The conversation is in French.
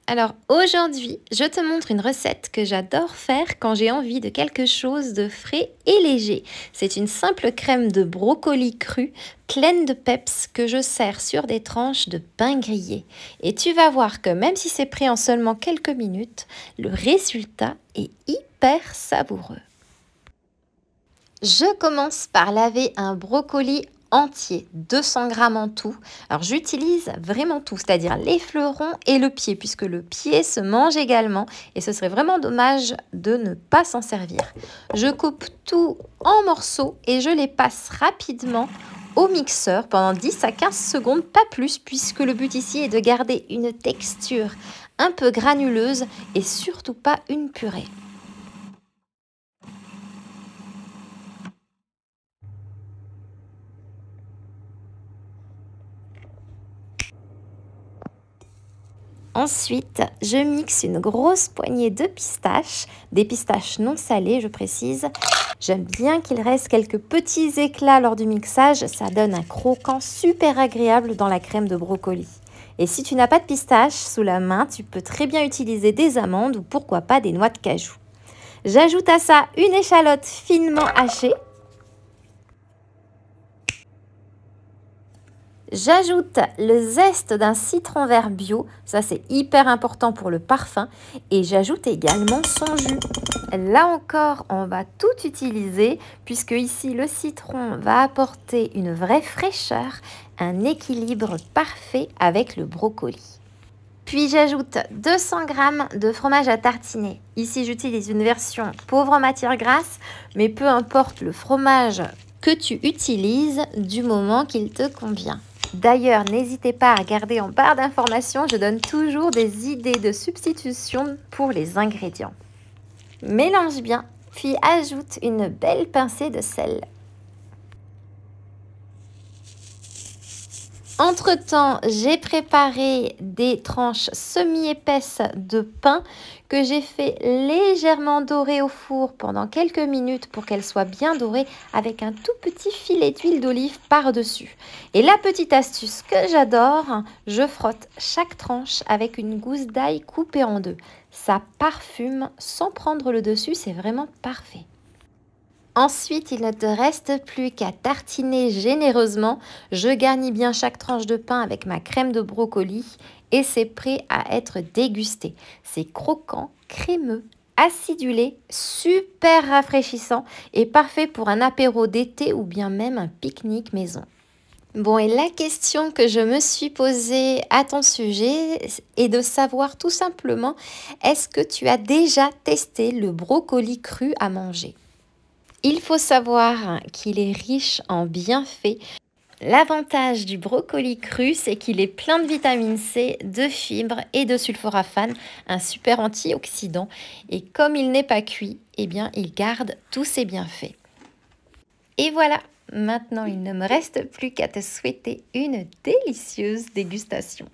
Alors aujourd'hui, je te montre une recette que j'adore faire quand j'ai envie de quelque chose de frais et léger. C'est une simple crème de brocoli cru, pleine de peps que je sers sur des tranches de pain grillé. Et tu vas voir que même si c'est pris en seulement quelques minutes, le résultat est hyper savoureux. Je commence par laver un brocoli entier, 200 grammes en tout. Alors j'utilise vraiment tout, c'est-à-dire les fleurons et le pied, puisque le pied se mange également et ce serait vraiment dommage de ne pas s'en servir. Je coupe tout en morceaux et je les passe rapidement au mixeur pendant 10 à 15 secondes, pas plus, puisque le but ici est de garder une texture un peu granuleuse et surtout pas une purée. Ensuite, je mixe une grosse poignée de pistaches, des pistaches non salées, je précise. J'aime bien qu'il reste quelques petits éclats lors du mixage, ça donne un croquant super agréable dans la crème de brocoli. Et si tu n'as pas de pistaches sous la main, tu peux très bien utiliser des amandes ou pourquoi pas des noix de cajou. J'ajoute à ça une échalote finement hachée. J'ajoute le zeste d'un citron vert bio, ça c'est hyper important pour le parfum, et j'ajoute également son jus. Là encore, on va tout utiliser puisque ici le citron va apporter une vraie fraîcheur, un équilibre parfait avec le brocoli. Puis j'ajoute 200 g de fromage à tartiner. Ici j'utilise une version pauvre en matière grasse, mais peu importe le fromage que tu utilises du moment qu'il te convient. D'ailleurs, n'hésitez pas à regarder en barre d'informations, je donne toujours des idées de substitution pour les ingrédients. Mélange bien, puis ajoute une belle pincée de sel. Entre-temps, j'ai préparé des tranches semi-épaisses de pain que j'ai fait légèrement dorer au four pendant quelques minutes pour qu'elles soient bien dorées avec un tout petit filet d'huile d'olive par-dessus. Et la petite astuce que j'adore, je frotte chaque tranche avec une gousse d'ail coupée en deux. Ça parfume sans prendre le dessus, c'est vraiment parfait. Ensuite, il ne te reste plus qu'à tartiner généreusement. Je garnis bien chaque tranche de pain avec ma crème de brocoli et c'est prêt à être dégusté. C'est croquant, crémeux, acidulé, super rafraîchissant et parfait pour un apéro d'été ou bien même un pique-nique maison. Bon, et la question que je me suis posée à ton sujet est de savoir tout simplement, est-ce que tu as déjà testé le brocoli cru à manger ? Il faut savoir qu'il est riche en bienfaits. L'avantage du brocoli cru, c'est qu'il est plein de vitamine C, de fibres et de sulforaphane, un super antioxydant. Et comme il n'est pas cuit, eh bien, il garde tous ses bienfaits. Et voilà, maintenant il ne me reste plus qu'à te souhaiter une délicieuse dégustation.